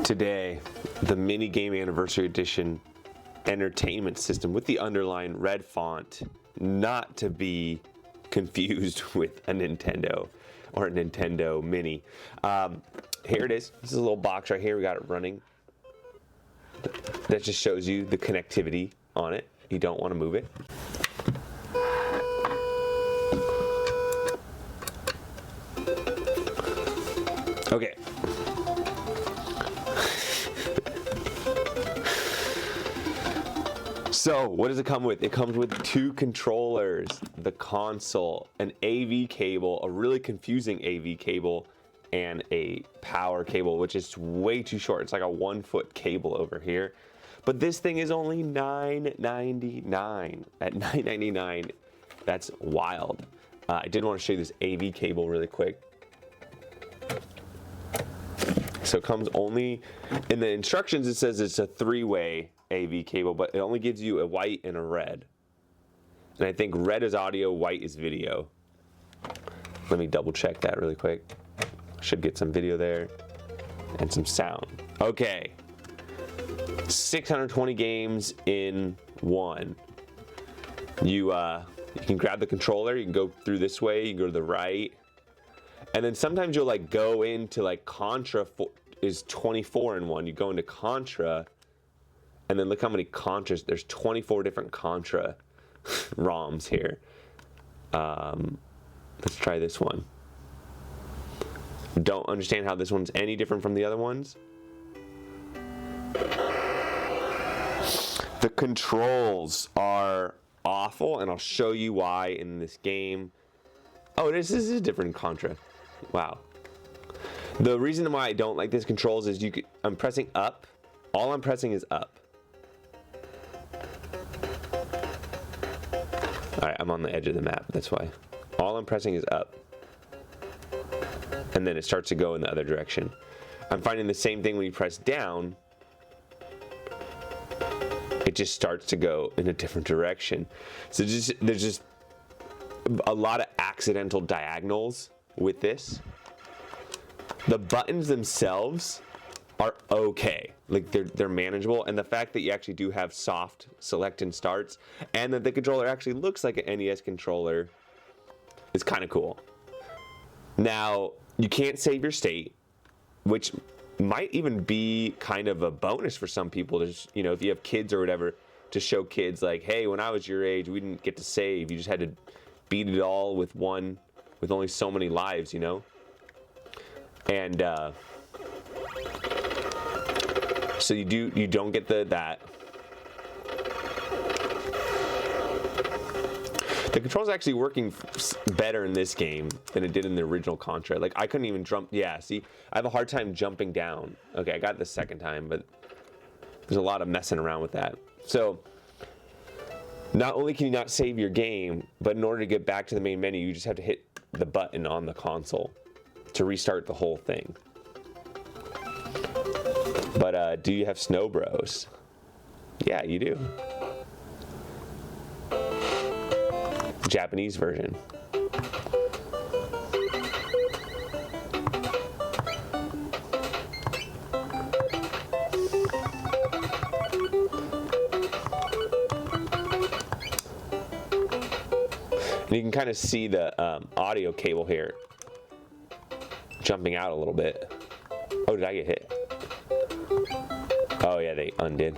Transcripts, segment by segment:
Today, the Mini Game Anniversary Edition entertainment system with the underlined red font, not to be confused with a Nintendo or a Nintendo Mini. Here it is. This is a little box right here. We got it running. That just shows you the connectivity on it. You don't want to move it. Okay. So, what does it come with? It comes with two controllers, the console, an AV cable, a really confusing AV cable, and a power cable, which is way too short. It's like a 1-foot cable over here. But this thing is only $9.99. At $9.99, that's wild. I did want to show you this AV cable really quick. So it comes only, in the instructions it says it's a 3-way AV cable, but it only gives you a white and a red. And I think red is audio, white is video. Let me double check that really quick. Should get some video there and some sound. Okay. 620 games in one. You can grab the controller, you can go through this way, you can go to the right. And then sometimes you'll like go into like Contra is 24 in one. You go into Contra, and then look how many Contras. There's 24 different Contra ROMs here. Let's try this one. Don't understand how this one's any different from the other ones. The controls are awful, and I'll show you why in this game. Oh, this is a different Contra. Wow. The reason why I don't like this controls is I'm pressing up. All I'm pressing is up. Alright, I'm on the edge of the map, that's why. All I'm pressing is up. And then it starts to go in the other direction. I'm finding the same thing when you press down. It just starts to go in a different direction. So there's just a lot of accidental diagonals with this. The buttons themselves are okay, like they're manageable, and the fact that you actually do have soft select and starts, and that the controller actually looks like an NES controller is kind of cool. Now, you can't save your state, which might even be kind of a bonus for some people to, you know, if you have kids or whatever, to show kids like, hey, when I was your age, we didn't get to save. You just had to beat it all with only so many lives, you know? And so you don't get that. The control's actually working better in this game than it did in the original Contra. Like, I couldn't even jump. Yeah, see, I have a hard time jumping down. Okay, I got it the second time, but there's a lot of messing around with that. So, not only can you not save your game, but in order to get back to the main menu, you just have to hit the button on the console to restart the whole thing. But do you have Snow Bros? Yeah, you do. Japanese version. And you can kind of see the audio cable here jumping out a little bit. Oh, did I get hit? Oh yeah, they undid.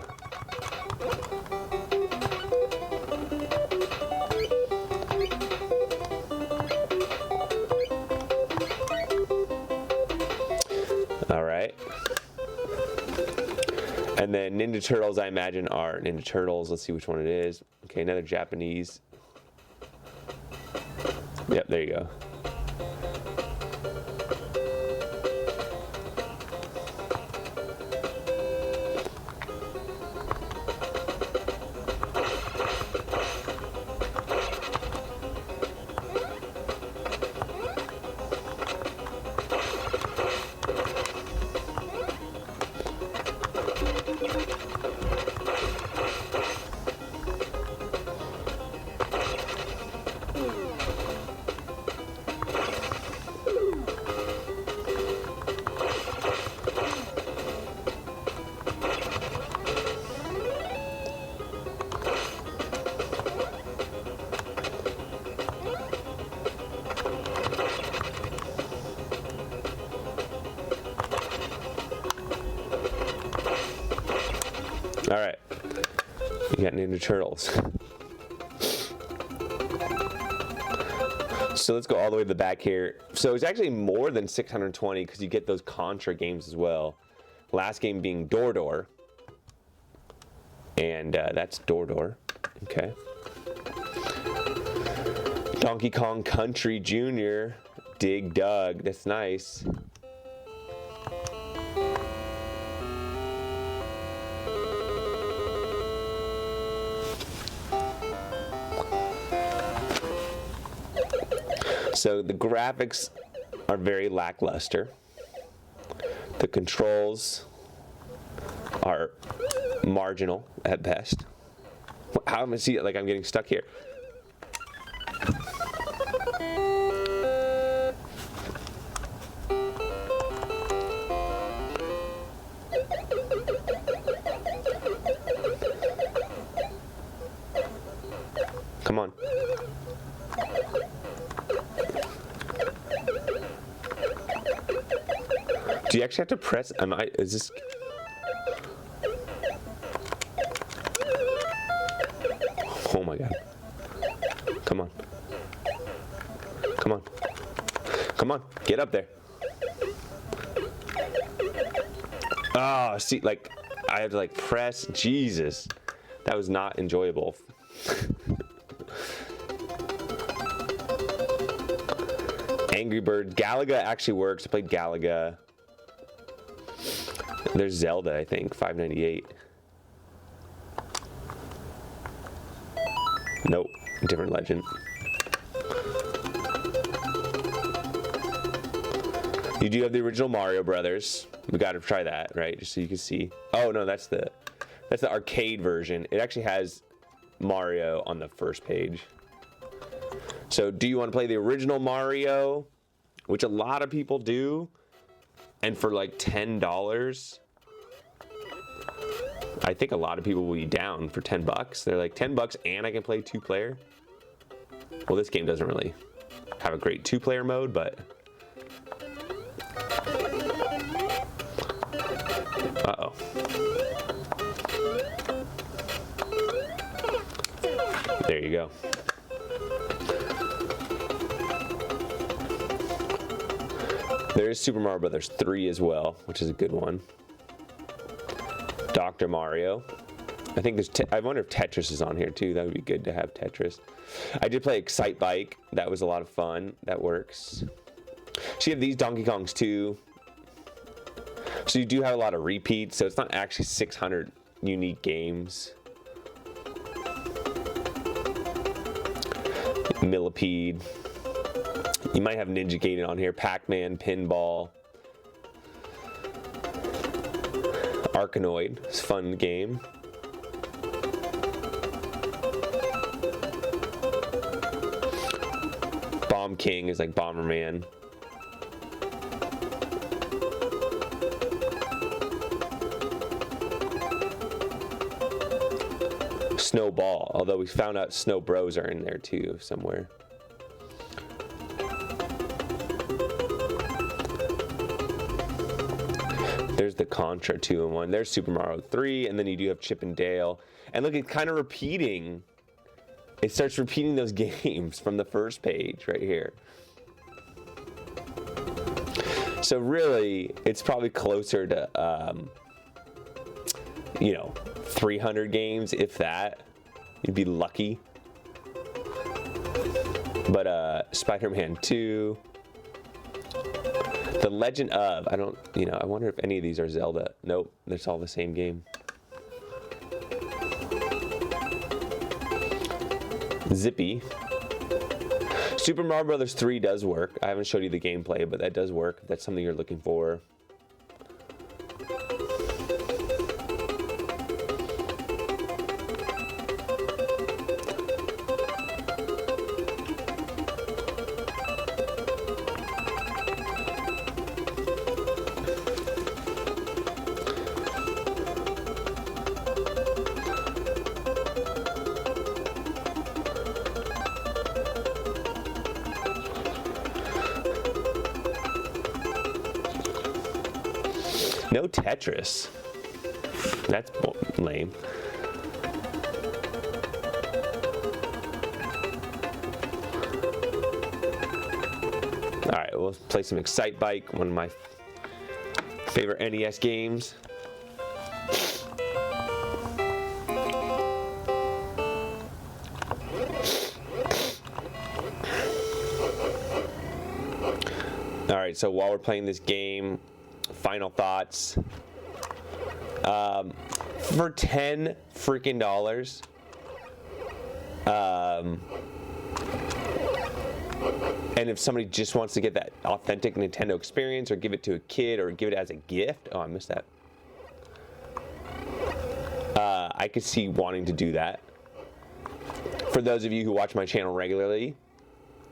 All right. And then Ninja Turtles, I imagine, are Ninja Turtles. Let's see which one it is. Okay, another Japanese. Yep, there you go. All right. You got Ninja Turtles. So let's go all the way to the back here. So it's actually more than 620 because you get those Contra games as well. Last game being Door. And that's Door. Okay. Donkey Kong Country Jr. Dig Dug. That's nice. So the graphics are very lackluster. The controls are marginal at best. How am I see it like I'm getting stuck here? Come on. Do you actually have to press? Is this? Oh my god. Come on. Come on. Come on. Get up there. Ah, see, like, I have to, like, press. Jesus. That was not enjoyable. Angry Bird. Galaga actually works. I played Galaga. There's Zelda, I think, $5.98. Nope, different legend. You do have the original Mario Brothers. We got to try that, right? Just so you can see. Oh no, that's the arcade version. It actually has Mario on the first page. So, do you want to play the original Mario, which a lot of people do? And for like $10, I think a lot of people will be down for $10. They're like, $10 and I can play 2-player. Well, this game doesn't really have a great 2-player mode, but uh-oh. There you go. There is Super Mario Brothers 3 as well, which is a good one. Dr. Mario. I think there's. I wonder if Tetris is on here too. That would be good to have Tetris. I did play Excite Bike. That was a lot of fun. That works. So you have these Donkey Kongs too. So you do have a lot of repeats. So it's not actually 600 unique games. Millipede. You might have Ninja Gaiden on here. Pac-Man, Pinball. Arkanoid. It's a fun game. Bomb King is like Bomberman. Snowball, although we found out Snow Bros are in there too somewhere. There's the Contra 2-in-1. There's Super Mario 3, and then you do have Chip and Dale. And look, it's kind of repeating. It starts repeating those games from the first page right here. So really, it's probably closer to, you know, 300 games, if that. You'd be lucky. But Spider-Man 2. The Legend of, I don't, you know, I wonder if any of these are Zelda. Nope, it's all the same game. Zippy. Super Mario Brothers 3 does work. I haven't showed you the gameplay, but that does work. If that's something you're looking for. No Tetris. That's lame. All right, we'll play some Excite Bike, one of my favorite NES games. All right, so while we're playing this game, final thoughts. For $10 freaking dollars, and if somebody just wants to get that authentic Nintendo experience, or give it to a kid, or give it as a gift, oh, I missed that. I could see wanting to do that. For those of you who watch my channel regularly,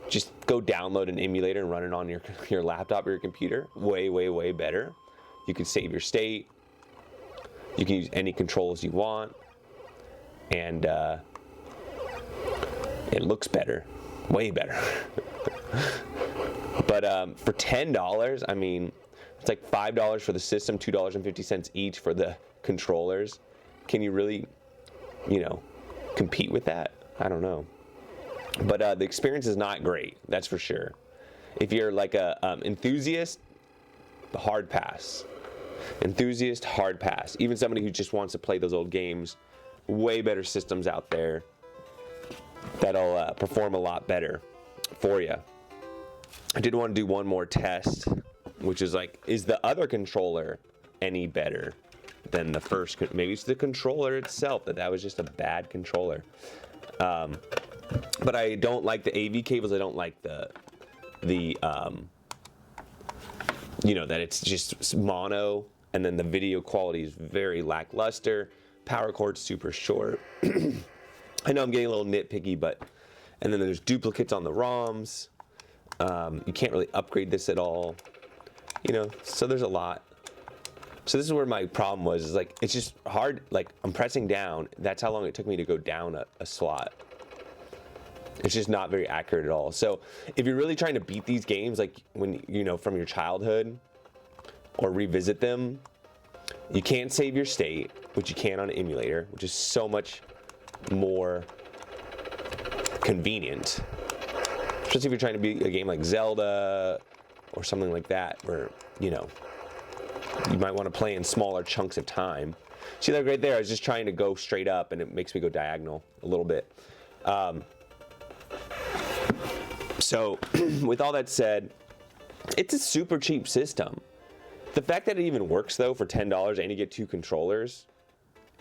just go download an emulator and run it on your laptop or your computer. Way, way, way better. You can save your state. You can use any controls you want. And it looks better. Way better. But for $10, I mean, it's like $5 for the system, $2.50 each for the controllers. Can you really, compete with that? I don't know. But the experience is not great, that's for sure. If you're like a enthusiast, hard pass. Enthusiast, hard pass. Even somebody who just wants to play those old games, way better systems out there that'll perform a lot better for you. I did want to do one more test, which is like, is the other controller any better than the first? Maybe it's the controller itself, that was just a bad controller. But I don't like the AV cables. I don't like that it's just mono, and then the video quality is very lackluster. Power cord's super short. I know I'm getting a little nitpicky, and then there's duplicates on the ROMs. You can't really upgrade this at all. So there's a lot. So this is where my problem was, is like, it's just hard. Like, I'm pressing down. That's how long it took me to go down a slot. It's just not very accurate at all. So if you're really trying to beat these games, like when, from your childhood, or revisit them, you can't save your state, which you can on an emulator, which is so much more convenient. Especially if you're trying to beat a game like Zelda or something like that, where, you might want to play in smaller chunks of time. See that right there? I was just trying to go straight up, and it makes me go diagonal a little bit. So with all that said, it's a super cheap system. The fact that it even works, though, for $10 and you get 2 controllers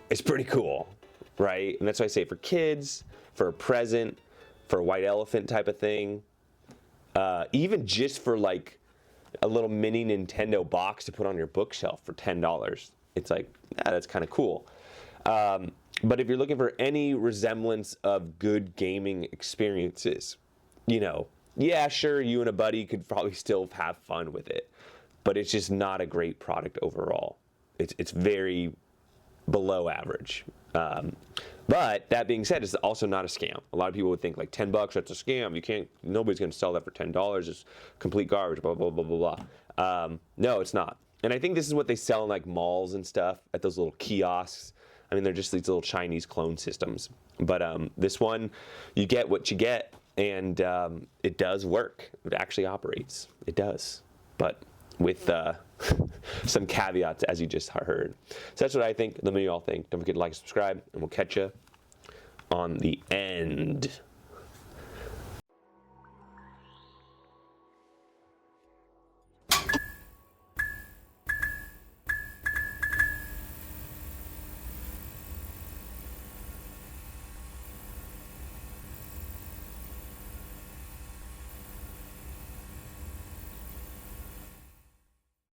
is pretty cool, right? And that's why I say for kids, for a present, for a white elephant type of thing, even just for like a little mini Nintendo box to put on your bookshelf for $10. It's like, that's kind of cool. But if you're looking for any resemblance of good gaming experiences, yeah, sure, you and a buddy could probably still have fun with it, but it's just not a great product overall. It's very below average. But that being said, it's also not a scam. A lot of people would think like $10, that's a scam. Nobody's going to sell that for $10. It's complete garbage, blah, blah, blah, blah, blah. No, it's not. And I think this is what they sell in like malls and stuff, at those little kiosks. I mean, they're just these little Chinese clone systems. But this one, you get what you get, and it does work. It actually operates. It does. But with some caveats, as you just heard. So that's what I think. Let me know what y'all think. Don't forget to like and subscribe, and we'll catch you on the end.